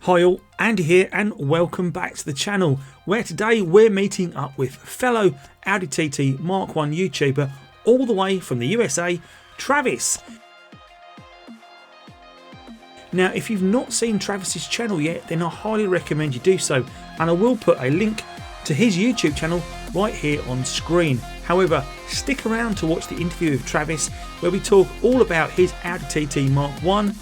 Hi all, Andy here and welcome back to the channel where today we're meeting up with fellow Audi TT Mark 1 YouTuber all the way from the USA, Travis. Now if you've not seen Travis's channel yet, then I highly recommend you do so, and I will put a link to his YouTube channel right here on screen. However, stick around to watch the interview with Travis where we talk all about his Audi TT Mark 1,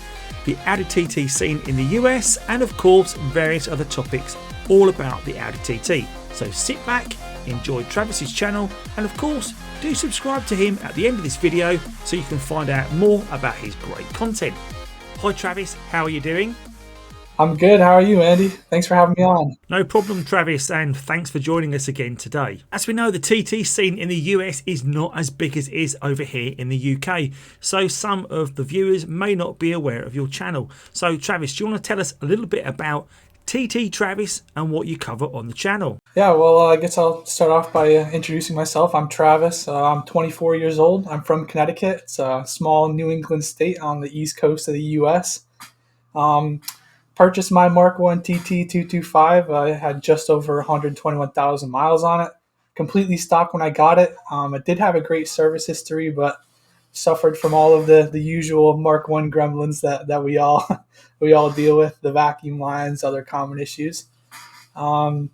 the Audi TT scene in the US, and of course various other topics all about the Audi TT. So sit back, enjoy Travis's channel, and of course do subscribe to him at the end of this video so you can find out more about his great content. Hi Travis, how are you doing? I'm good. How are you, Andy? Thanks for having me on. No problem, Travis, and thanks for joining us again today. As we know, the TT scene in the US is not as big as it is over here in the UK, so some of the viewers may not be aware of your channel. So, Travis, do you want to tell us a little bit about TTTravis and what you cover on the channel? Yeah, well, I guess I'll start off by introducing myself. I'm Travis. I'm 24 years old. I'm from Connecticut. It's a small New England state on the east coast of the US. Purchased my Mark 1 TT225. I had just over 121,000 miles on it. Completely stock when I got it. It did have a great service history, but suffered from all of the usual Mark 1 gremlins that we all we all deal with, the vacuum lines, other common issues. But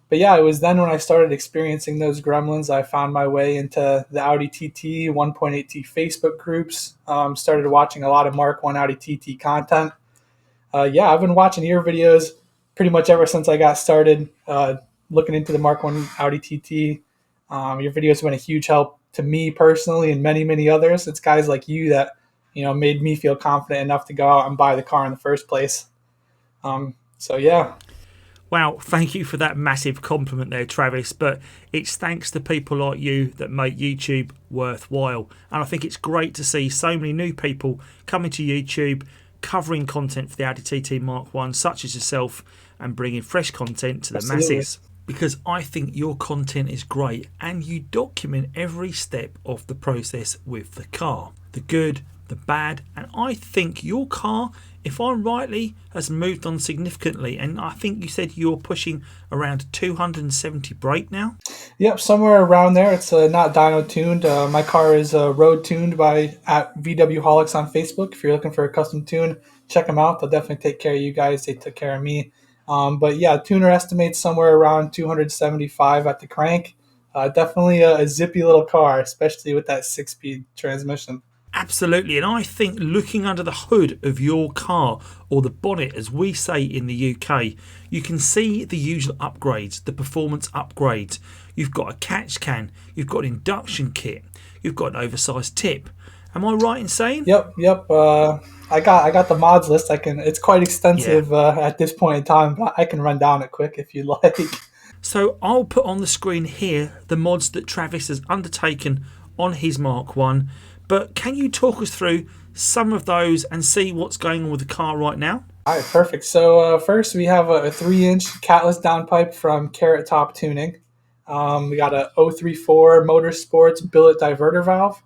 yeah, it was then when I started experiencing those gremlins, I found my way into the Audi TT 1.8T Facebook groups, started watching a lot of Mark 1 Audi TT content. Yeah, I've been watching your videos pretty much ever since I got started looking into the Mark 1 Audi TT. Your videos have been a huge help to me personally and many, many others. It's guys like you that, made me feel confident enough to go out and buy the car in the first place. So yeah. Wow, thank you for that massive compliment there, Travis, but it's thanks to people like you that make YouTube worthwhile. And I think it's great to see so many new people coming to YouTube, covering content for the Audi TT Mark 1 such as yourself, and bringing fresh content to the masses, because I think your content is great and you document every step of the process with the car, the good, the bad, and I think your car, if I'm rightly, has moved on significantly, and I think you said you're pushing around 270 brake now. Yep, somewhere around there. It's not dyno tuned. My car is road tuned by at VW Holics on Facebook. If you're looking for a custom tune, check them out. They'll definitely take care of you guys. They took care of me. But yeah, tuner estimates somewhere around 275 at the crank. Definitely a zippy little car, especially with that 6-speed transmission. Absolutely, and I think looking under the hood of your car, or the bonnet as we say in the UK, you can see the usual upgrades, the performance upgrades. You've got a catch can, you've got an induction kit, you've got an oversized tip. Am I right in saying? Yep. I got the mods list. It's quite extensive at this point in time, but I can run down it quick if you'd like. So I'll put on the screen here the mods that Travis has undertaken on his Mark 1. But can you talk us through some of those and see what's going on with the car right now? All right, perfect. So first we have a 3-inch Catless downpipe from Carrot Top Tuning. We got a 034 Motorsports Billet Diverter valve.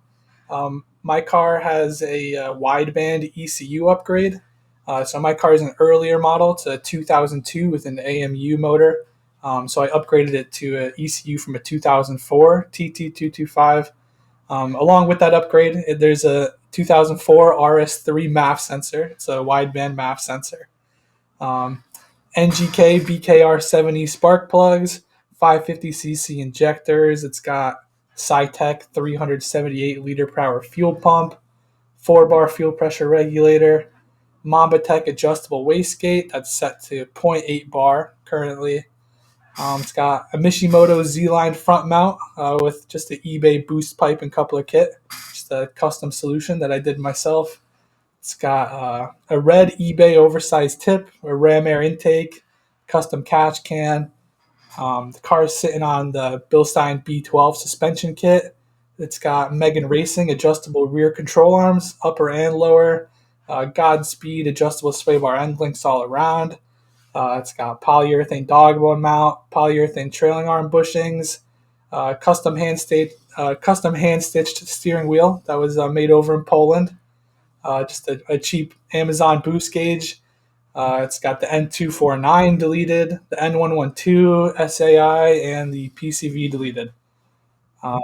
My car has a Wideband ECU upgrade. So my car is an earlier model. It's a 2002 with an AMU motor. So I upgraded it to an ECU from a 2004 TT225. Along with that upgrade, there's a 2004 RS3 MAF sensor. It's a wideband MAF sensor. NGK BKR70 spark plugs, 550cc injectors. It's got Sytec 378 liter per hour fuel pump, 4-bar fuel pressure regulator, Mambatek adjustable wastegate that's set to 0.8 bar currently. It's got a Mishimoto Z-line front mount with just an eBay boost pipe and coupler kit, just a custom solution that I did myself. It's got a red eBay oversized tip, a ram air intake, custom catch can. The car is sitting on the Bilstein B12 suspension kit. It's got Megan Racing adjustable rear control arms, upper and lower, Godspeed adjustable sway bar end links all around. It's got polyurethane dog bone mount, polyurethane trailing arm bushings, custom hand stitched steering wheel that was made over in Poland. Just a cheap Amazon boost gauge, It's got the N249 deleted, the N112 SAI, and the PCV deleted. Um,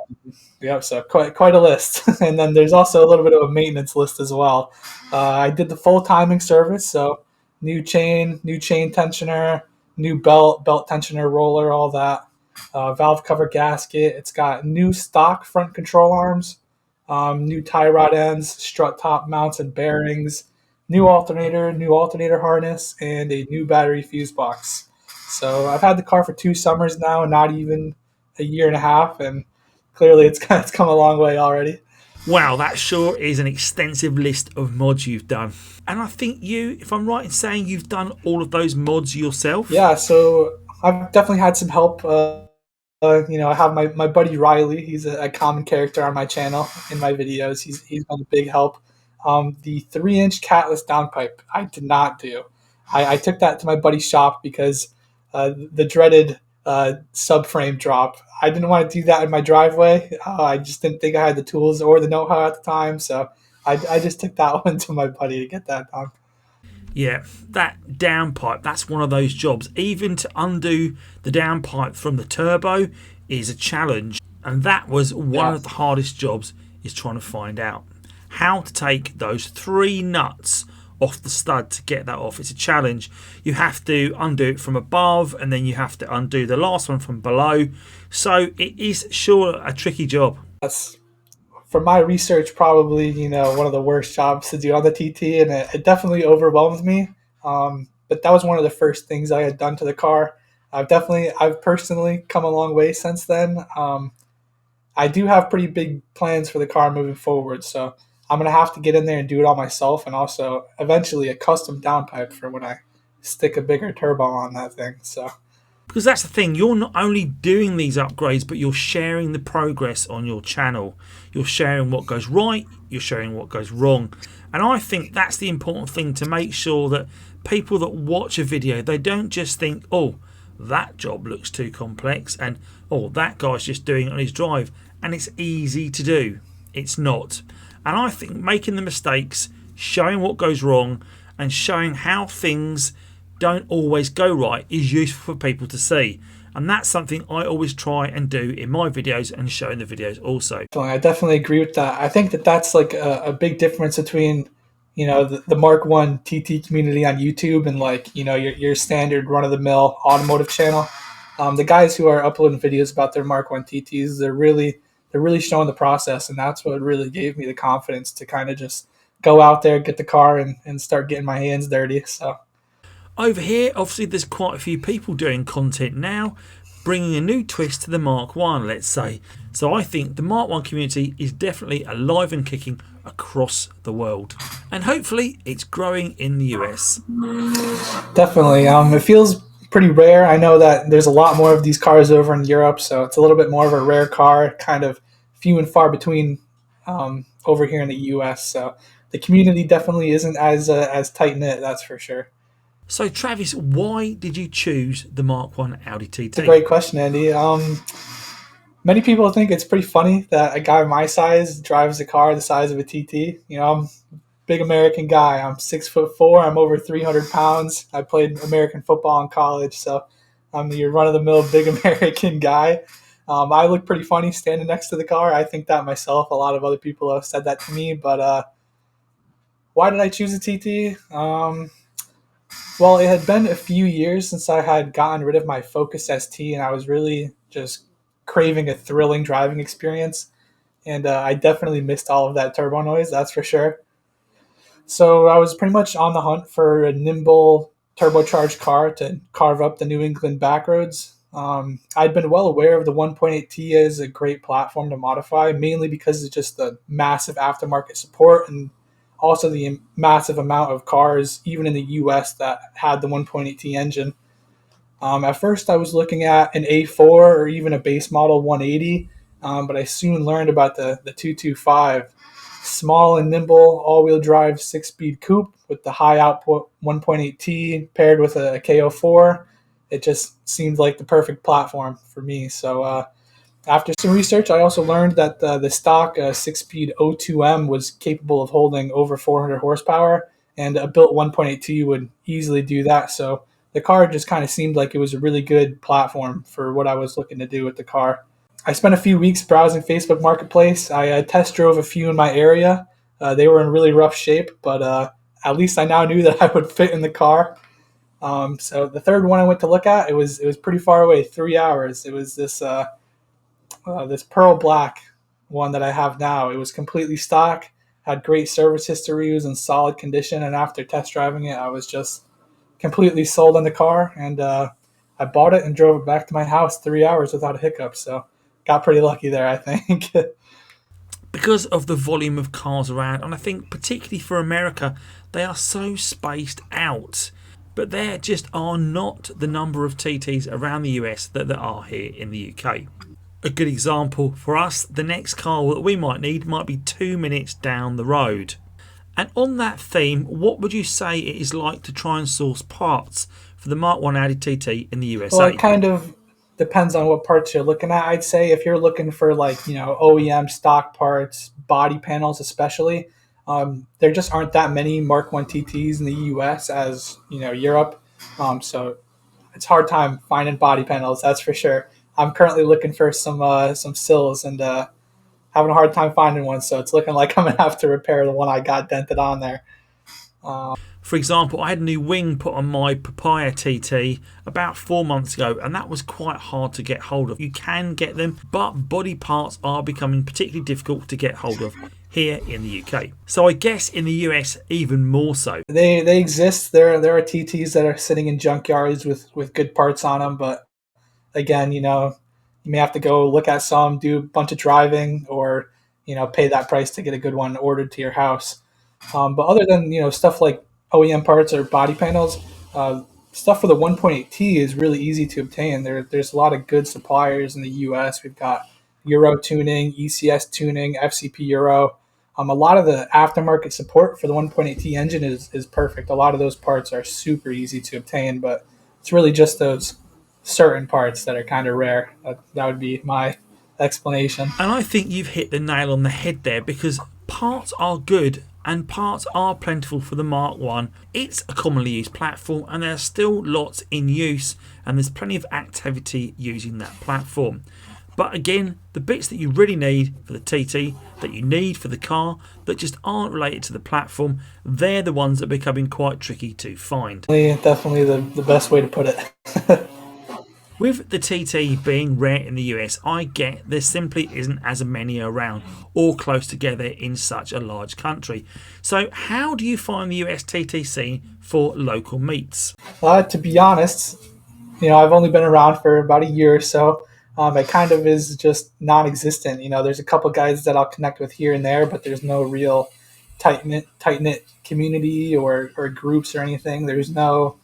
yeah, so quite a list. And then there's also a little bit of a maintenance list as well. I did the full timing service, so new chain tensioner, new belt tensioner, roller, all that. Valve cover gasket. It's got new stock front control arms, new tie rod ends, strut top mounts and bearings, new alternator harness, and a new battery fuse box. So I've had the car for 2 summers now, not even a year and a half, and clearly it's come a long way already. Wow, that sure is an extensive list of mods you've done. And I think you, if I'm right in saying you've done all of those mods yourself? Yeah, so I've definitely had some help. I have my buddy Riley. He's a common character on my channel in my videos. He's been a big help. The 3-inch Catless downpipe I did not do. I took that to my buddy's shop because the dreaded subframe drop. I didn't want to do that in my driveway. I just didn't think I had the tools or the know-how at the time, so I just took that one to my buddy to get that done. Yeah, that downpipe, that's one of those jobs. Even to undo the downpipe from the turbo is a challenge. And that was one of the hardest jobs, is trying to find out how to take those 3 nuts off the stud to get that off. It's a challenge. You have to undo it from above, and then you have to undo the last one from below. So it is sure a tricky job. That's, for my research, probably one of the worst jobs to do on the TT, and it definitely overwhelmed me. But that was one of the first things I had done to the car. I've personally come a long way since then. I do have pretty big plans for the car moving forward, so I'm gonna have to get in there and do it all myself, and also eventually a custom downpipe for when I stick a bigger turbo on that thing. So. Because that's the thing, you're not only doing these upgrades, but you're sharing the progress on your channel. You're sharing what goes right, you're sharing what goes wrong. And I think that's the important thing, to make sure that people that watch a video, they don't just think, oh, that job looks too complex, and oh, that guy's just doing it on his drive, and it's easy to do. It's not. And I think making the mistakes, showing what goes wrong, and showing how things don't always go right is useful for people to see. And that's something I always try and do in my videos and show in the videos also. I definitely agree with that. I think that's like a big difference between the Mark 1 TT community on YouTube and your standard run-of-the-mill automotive channel. The guys who are uploading videos about their Mark 1 TTs, they're really showing the process, and that's what really gave me the confidence to kind of just go out there, get the car, and start getting my hands dirty. So. Over here, obviously, there's quite a few people doing content now, bringing a new twist to the Mark 1, let's say. So I think the Mark 1 community is definitely alive and kicking across the world. And hopefully it's growing in the US. Definitely. It feels pretty rare. I know that there's a lot more of these cars over in Europe, so it's a little bit more of a rare car, kind of few and far between over here in the US. So the community definitely isn't as tight-knit, that's for sure. So Travis, why did you choose the Mark 1 Audi TT? It's a great question, Andy. Many people think it's pretty funny that a guy my size drives a car the size of a TT. I'm a big American guy. I'm 6'4". I'm over 300 pounds. I played American football in college, so I'm your run-of-the-mill big American guy. I look pretty funny standing next to the car. I think that myself. A lot of other people have said that to me, but why did I choose a TT? Well, it had been a few years since I had gotten rid of my Focus ST, and I was really just craving a thrilling driving experience. And I definitely missed all of that turbo noise, that's for sure. So I was pretty much on the hunt for a nimble turbocharged car to carve up the New England backroads. I'd been well aware of the 1.8T as a great platform to modify, mainly because of just the massive aftermarket support and also the massive amount of cars, even in the US, that had the 1.8T engine. At first, I was looking at an A4 or even a base model 180, but I soon learned about the 225. Small and nimble, all-wheel drive 6-speed coupe with the high output 1.8T paired with a KO4. It just seemed like the perfect platform for me. So after some research, I also learned that the stock 6-speed O2M was capable of holding over 400 horsepower, and a built 1.8T would easily do that. So the car just kind of seemed like it was a really good platform for what I was looking to do with the car. I spent a few weeks browsing Facebook Marketplace. I test drove a few in my area. They were in really rough shape, but at least I now knew that I would fit in the car. So the third one I went to look at, it was pretty far away, 3 hours. It was this pearl black one that I have now. It was completely stock, had great service history, was in solid condition, and after test driving it, I was just completely sold on the car, and I bought it and drove it back to my house 3 hours without a hiccup. So got pretty lucky there, I think. Because of the volume of cars around, and I think particularly for America, they are so spaced out. But there just are not the number of TTs around the US that there are here in the UK. A good example for us, the next car that we might need might be 2 minutes down the road. And on that theme, what would you say it is like to try and source parts for the Mark 1 Audi TT in the USA? Well, it kind of depends on what parts you're looking at. I'd say if you're looking for OEM stock parts, body panels especially, there just aren't that many Mark 1 TTs in the US as Europe. So it's hard time finding body panels, that's for sure. I'm currently looking for some sills and having a hard time finding one. So it's looking like I'm gonna have to repair the one I got dented on there. For example, I had a new wing put on my Papaya TT about 4 months ago, and that was quite hard to get hold of. You can get them, but body parts are becoming particularly difficult to get hold of here in the UK. So I guess in the US even more so. They exist. There are TTs that are sitting in junkyards with good parts on them, but again, you may have to go look at some, do a bunch of driving, or pay that price to get a good one ordered to your house. But other than stuff like OEM parts or body panels, stuff for the 1.8T is really easy to obtain. There's a lot of good suppliers in the US. We've got Euro Tuning, ECS Tuning, FCP Euro. A lot of the aftermarket support for the 1.8T engine is perfect. A lot of those parts are super easy to obtain, but it's really just those certain parts that are kind of rare. That would be my explanation. And I think you've hit the nail on the head there, because parts are good and parts are plentiful for the Mark 1. It's a commonly used platform and there are still lots in use, and there's plenty of activity using that platform. But again, the bits that you really need for the TT, that you need for the car, that just aren't related to the platform, they're the ones that are becoming quite tricky to find. Definitely the best way to put it. With the TT being rare in the US, I get there simply isn't as many around or close together in such a large country. So how do you find the US TT scene for local meets? To be honest, I've only been around for about a year or so. It kind of is just non-existent. There's a couple guys that I'll connect with here and there, but there's no real tight-knit community or groups or anything. There's no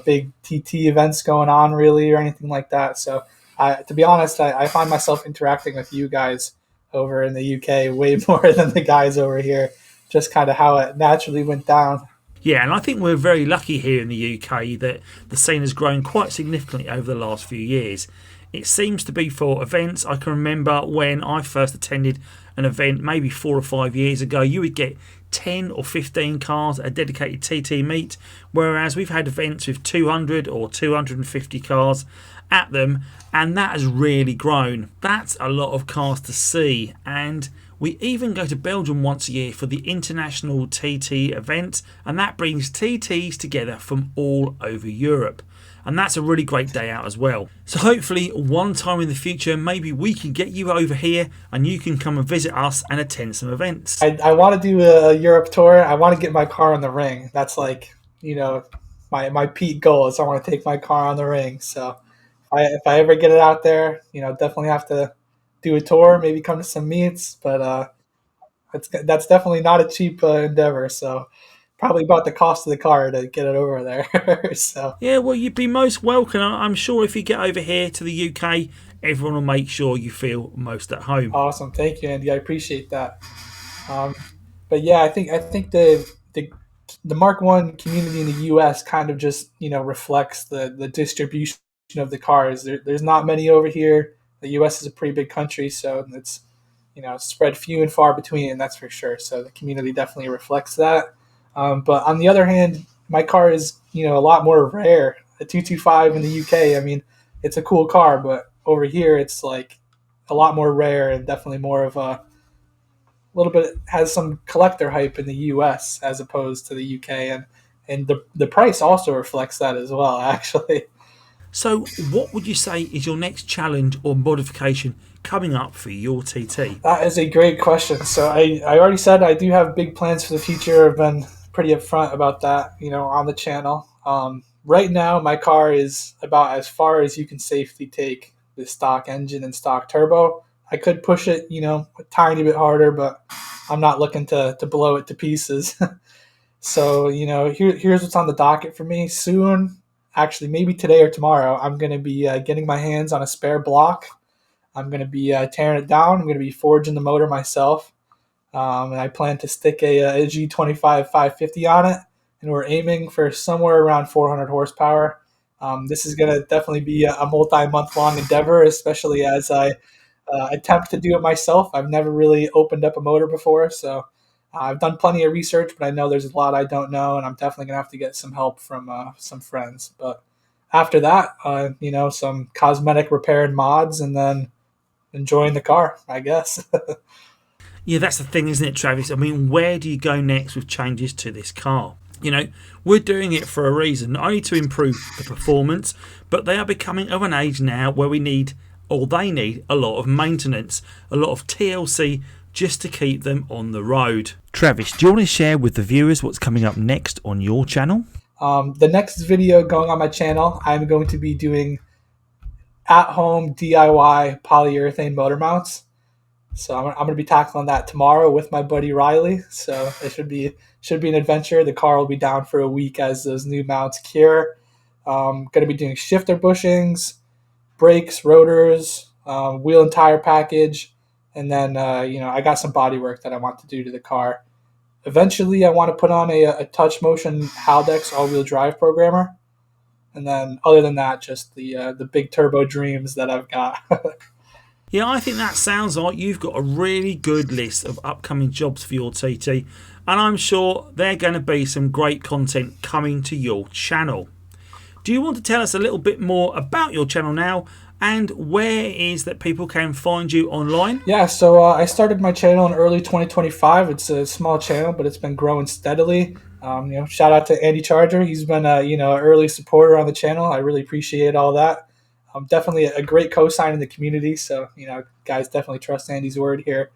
big TT events going on really or anything like that. So to be honest, I find myself interacting with you guys over in the UK way more than the guys over here, just kind of how it naturally went down. Yeah, and I think we're very lucky here in the UK that the scene has grown quite significantly over the last few years. It seems to be for events. I can remember when I first attended an event maybe 4 or 5 years ago, you would get 10 or 15 cars at a dedicated TT meet, whereas we've had events with 200 or 250 cars at them, and that has really grown. That's a lot of cars to see, and we even go to Belgium once a year for the International TT event, and that brings TTs together from all over Europe. And that's a really great day out as well. So hopefully one time in the future, maybe we can get you over here and you can come and visit us and attend some events. I want to do a Europe tour. I want to get my car on the ring. That's like, my peak goal is I want to take my car on the ring. So if I ever get it out there, definitely have to do a tour, maybe come to some meets. But that's definitely not a cheap endeavor. So probably about the cost of the car to get it over there. So yeah, well, you'd be most welcome. I'm sure if you get over here to the UK, everyone will make sure you feel most at home. Awesome, thank you, Andy. I appreciate that. But yeah, I think the Mark 1 community in the US kind of just reflects the distribution of the cars. There's not many over here. The US is a pretty big country, so it's spread few and far between, that's for sure. So the community definitely reflects that. But on the other hand, my car is, a lot more rare. A 225 in the UK, I mean, it's a cool car, but over here it's like a lot more rare and definitely more of a little bit has some collector hype in the US as opposed to the UK, and the price also reflects that as well, actually. So, what would you say is your next challenge or modification coming up for your TT? That is a great question. So I already said I do have big plans for the future. I've been pretty upfront about that, on the channel. Right now, my car is about as far as you can safely take the stock engine and stock turbo. I could push it, a tiny bit harder, but I'm not looking to blow it to pieces. So, here's what's on the docket for me. Soon, actually, maybe today or tomorrow, I'm going to be getting my hands on a spare block. I'm going to be tearing it down. I'm going to be forging the motor myself. And I plan to stick a G25 550 on it. And we're aiming for somewhere around 400 horsepower. This is going to definitely be a multi-month long endeavor, especially as I attempt to do it myself. I've never really opened up a motor before, so I've done plenty of research, but I know there's a lot I don't know, and I'm definitely going to have to get some help from some friends. But after that, some cosmetic repair and mods, and then enjoying the car, I guess. Yeah, that's the thing, isn't it, Travis? I mean, where do you go next with changes to this car? We're doing it for a reason, not only to improve the performance, but they are becoming of an age now where we need, or they need, a lot of maintenance, a lot of TLC just to keep them on the road. Travis, do you want to share with the viewers what's coming up next on your channel? The next video going on my channel, I'm going to be doing at-home DIY polyurethane motor mounts. So I'm going to be tackling that tomorrow with my buddy Riley. So it should be an adventure. The car will be down for a week as those new mounts cure. Going to be doing shifter bushings, brakes, rotors, wheel and tire package, and then I got some body work that I want to do to the car. Eventually, I want to put on a touch motion Haldex all-wheel drive programmer, and then other than that, just the big turbo dreams that I've got. Yeah, I think that sounds like you've got a really good list of upcoming jobs for your TT, and I'm sure there are going to be some great content coming to your channel. Do you want to tell us a little bit more about your channel now and where it is that people can find you online? Yeah, so I started my channel in early 2025. It's a small channel, but it's been growing steadily. Shout out to Andycharger. He's been an early supporter on the channel. I really appreciate all that. Definitely a great cosign in the community. So, guys definitely trust Andy's word here.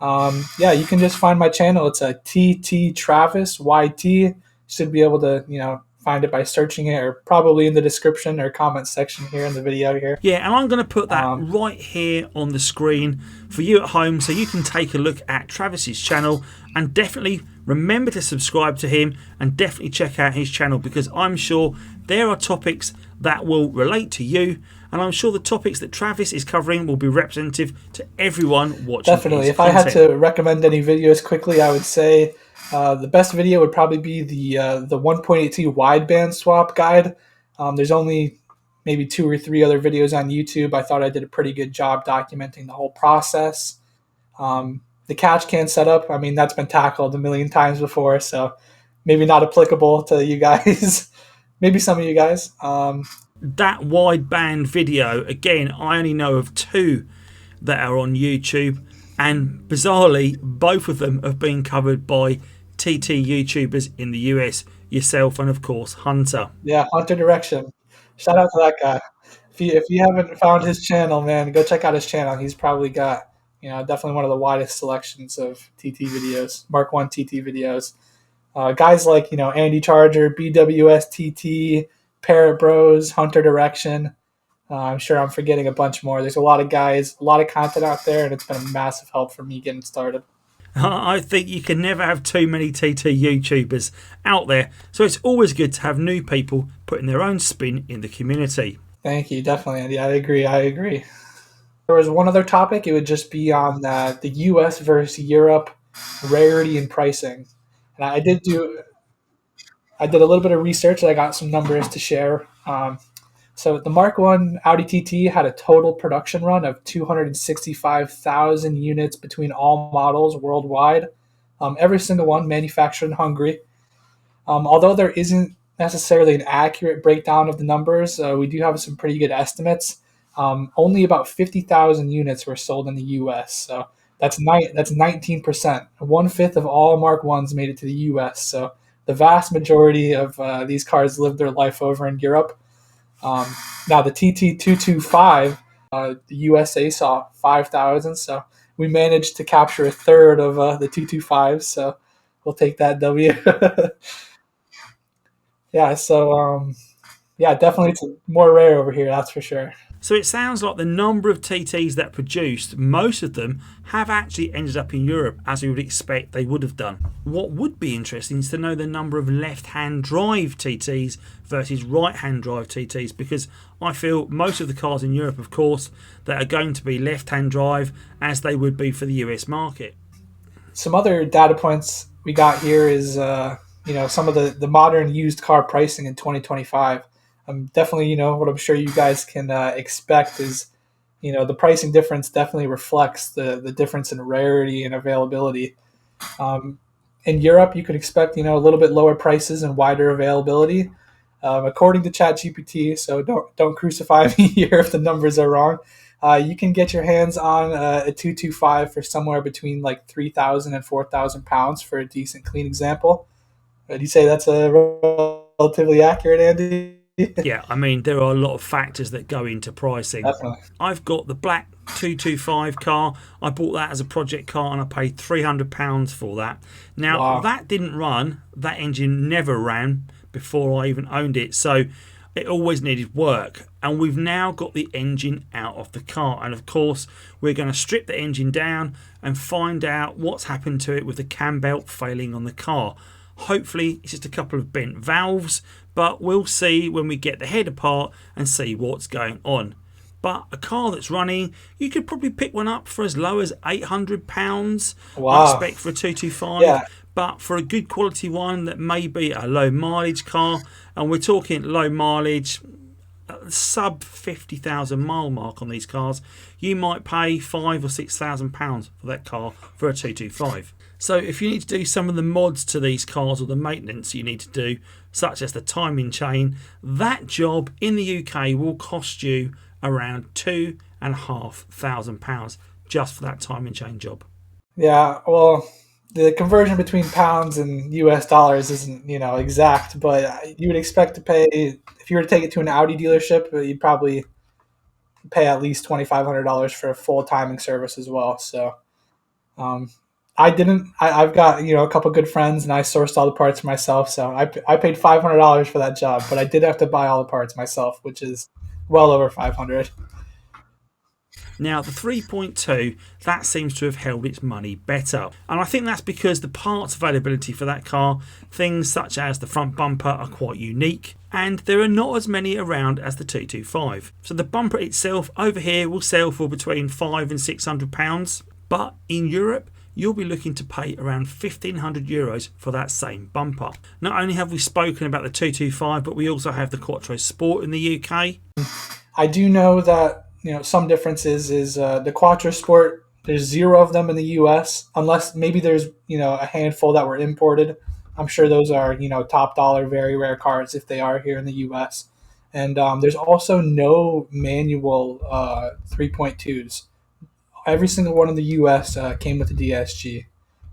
You can just find my channel. It's a TTTravis, YT. Should be able to, find it by searching it, or probably in the description or comment section here in the video here. Yeah, and I'm going to put that right here on the screen for you at home so you can take a look at Travis's channel, and definitely remember to subscribe to him and definitely check out his channel, because I'm sure there are topics that will relate to you, and I'm sure the topics that Travis is covering will be representative to everyone watching. Definitely. If I had to recommend any videos quickly, I would say the best video would probably be the 1.8T wideband swap guide. There's only maybe 2 or 3 other videos on YouTube. I thought I did a pretty good job documenting the whole process. The catch can setup, I mean, that's been tackled a million times before, so maybe not applicable to you guys. Maybe some of you guys. That wideband video, again, I only know of 2 that are on YouTube, and bizarrely, both of them have been covered by TT YouTubers in the US, yourself and of course Hunter. Yeah, Hunter Direction. Shout out to that guy. If you haven't found his channel, man, go check out his channel. He's probably got definitely one of the widest selections of TT videos, Mark 1 TT videos. Guys like Andycharger, BWS TT, Parrot Bros, Hunter Direction. I'm sure I'm forgetting a bunch more. There's a lot of guys, a lot of content out there, and it's been a massive help for me getting started. I think you can never have too many TT YouTubers out there, so it's always good to have new people putting their own spin in the community. Thank you, definitely, Andy. I agree. There was one other topic. It would just be on the U.S. versus Europe rarity and pricing. And I did a little bit of research. I got some numbers to share. So the Mark 1 Audi TT had a total production run of 265,000 units between all models worldwide. Every single one manufactured in Hungary. Although there isn't necessarily an accurate breakdown of the numbers, we do have some pretty good estimates. Only about 50,000 units were sold in the U.S., so that's 19%. 1/5 of all Mark 1s made it to the U.S., so the vast majority of these cars lived their life over in Europe. Now the TT225, the USA saw 5,000, so we managed to capture a third of the 225s, so we'll take that W. Yeah, so yeah, definitely it's more rare over here, that's for sure. So it sounds like the number of TTs that produced, most of them have actually ended up in Europe, as we would expect they would have done. What would be interesting is to know the number of left-hand drive TTs versus right-hand drive TTs, because I feel most of the cars in Europe, of course, that are going to be left-hand drive as they would be for the US market. Some other data points we got here is some of the modern used car pricing in 2025. Definitely, what I'm sure you guys can expect is, the pricing difference definitely reflects the difference in rarity and availability. In Europe, you could expect, a little bit lower prices and wider availability. According to ChatGPT, so don't crucify me here if the numbers are wrong. You can get your hands on a 225 for somewhere between like 3,000 and 4,000 pounds for a decent, clean example. Would you say that's a relatively accurate, Andy? Yeah, I mean, there are a lot of factors that go into pricing. Definitely. I've got the black 225 car. I bought that as a project car and I paid £300 for that. Now, Wow. That didn't run. That engine never ran before I even owned it. So it always needed work. And we've now got the engine out of the car. And of course, we're going to strip the engine down and find out what's happened to it with the cam belt failing on the car. Hopefully, it's just a couple of bent valves, but we'll see when we get the head apart and see what's going on. But a car that's running, you could probably pick one up for as low as £800. Wow. I expect for a 225. Yeah. But for a good quality one that may be a low mileage car, and we're talking low mileage, sub 50,000 mile mark on these cars, you might pay £5,000 or £6,000 for that car for a 225. So if you need to do some of the mods to these cars or the maintenance you need to do, such as the timing chain, that job in the UK will cost you around £2,500 just for that timing chain job. Yeah, well, the conversion between pounds and US dollars isn't, exact, but you would expect to pay, if you were to take it to an Audi dealership, you'd probably pay at least $2,500 for a full timing service as well. So I've got, a couple good friends and I sourced all the parts myself. So I paid $500 for that job, but I did have to buy all the parts myself, which is well over $500. Now, the 3.2, that seems to have held its money better. And I think that's because the parts availability for that car, things such as the front bumper, are quite unique. And there are not as many around as the 225. So the bumper itself over here will sell for between £500 and £600. But in Europe, you'll be looking to pay around €1,500 for that same bumper. Not only have we spoken about the 225, but we also have the Quattro Sport in the UK. I do know that some differences is the Quattro Sport, there's 0 of them in the US, unless maybe there's a handful that were imported. I'm sure those are top dollar, very rare cars if they are here in the US. And there's also no manual 3.2s. Every single one in the US came with a DSG.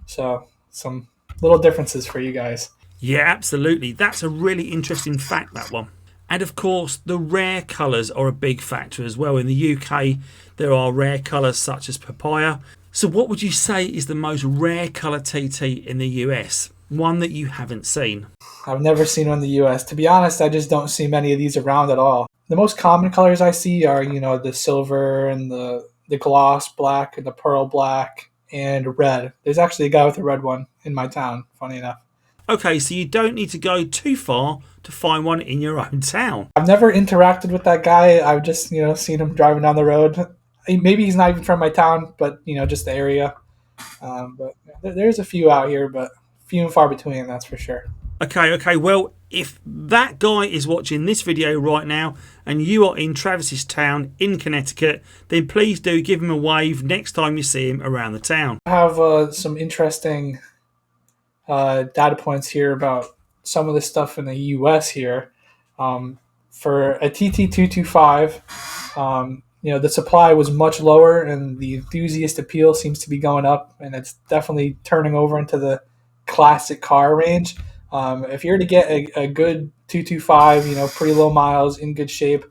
So some little differences for you guys. Yeah, absolutely. That's a really interesting fact, that one. And of course, the rare colours are a big factor as well. In the UK, there are rare colours such as papaya. So what would you say is the most rare colour TT in the US? One that you haven't seen? I've never seen one in the US. To be honest, I just don't see many of these around at all. The most common colors I see are, the silver and the gloss black and the pearl black and red. There's actually a guy with a red one in my town, funny enough. Okay, so you don't need to go too far to find one in your own town. I've never interacted with that guy. I've just, seen him driving down the road. Maybe he's not even from my town, but, just the area. But there's a few out here, but few and far between, that's for sure. Okay. Well, if that guy is watching this video right now and you are in Travis's town in Connecticut, then please do give him a wave next time you see him around the town. I have some interesting data points here about some of the stuff in the US here. For a TT225, the supply was much lower, and the enthusiast appeal seems to be going up, and it's definitely turning over into the classic car range. If you're to get a good 225, pretty low miles, in good shape,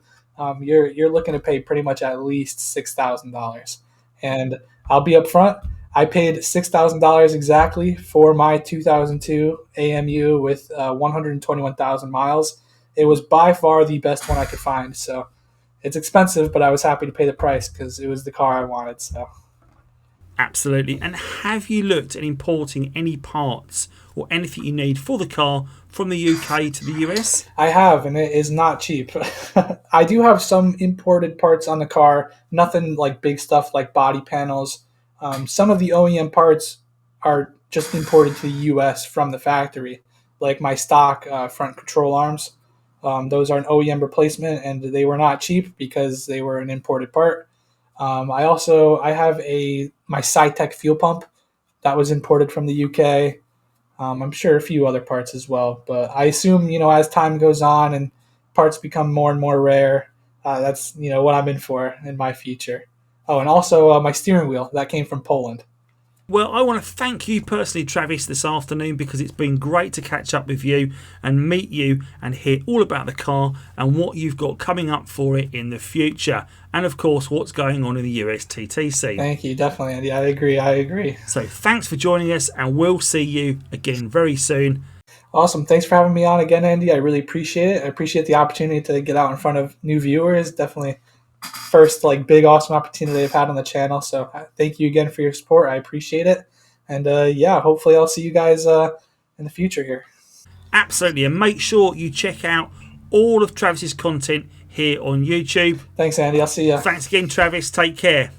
you're looking to pay pretty much at least $6,000. And I'll be upfront. I paid $6,000 exactly for my 2002 AMU with 121,000 miles. It was by far the best one I could find. So it's expensive, but I was happy to pay the price because it was the car I wanted. So Absolutely. And have you looked at importing any parts or anything you need for the car from the UK to the US? I have, and it is not cheap. I do have some imported parts on the car, nothing like big stuff like body panels. Some of the OEM parts are just imported to the US from the factory, like my stock front control arms. Those are an OEM replacement, and they were not cheap because they were an imported part. I have my Sytec fuel pump that was imported from the UK. I'm sure a few other parts as well, but I assume as time goes on and parts become more and more rare, that's what I'm in for in my future. Oh, and also my steering wheel that came from Poland. Well, I want to thank you personally, Travis, this afternoon, because it's been great to catch up with you and meet you and hear all about the car and what you've got coming up for it in the future. And of course, what's going on in the US TT scene. Thank you, definitely, Andy. I agree. So thanks for joining us, and we'll see you again very soon. Awesome. Thanks for having me on again, Andy. I really appreciate it. I appreciate the opportunity to get out in front of new viewers. Definitely first big awesome opportunity I've had on the channel, so thank you again for your support. I appreciate it, and hopefully I'll see you guys in the future here. Absolutely, and make sure you check out all of Travis's content here on YouTube. Thanks, Andy. I'll see you. Thanks again, Travis. Take care.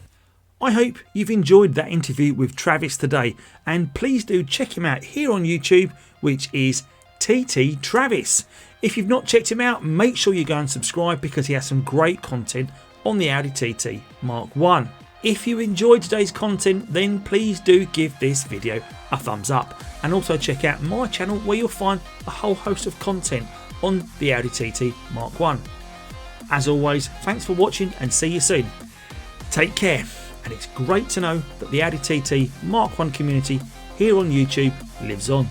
I hope you've enjoyed that interview with Travis today, and please do check him out here on YouTube, which is TTTravis. If you've not checked him out, make sure you go and subscribe because he has some great content on the Audi TT Mark 1. If you enjoyed today's content, then please do give this video a thumbs up, and also check out my channel where you'll find a whole host of content on the Audi TT Mark 1. As always, thanks for watching and see you soon. Take care, and it's great to know that the Audi TT Mark 1 community here on YouTube lives on.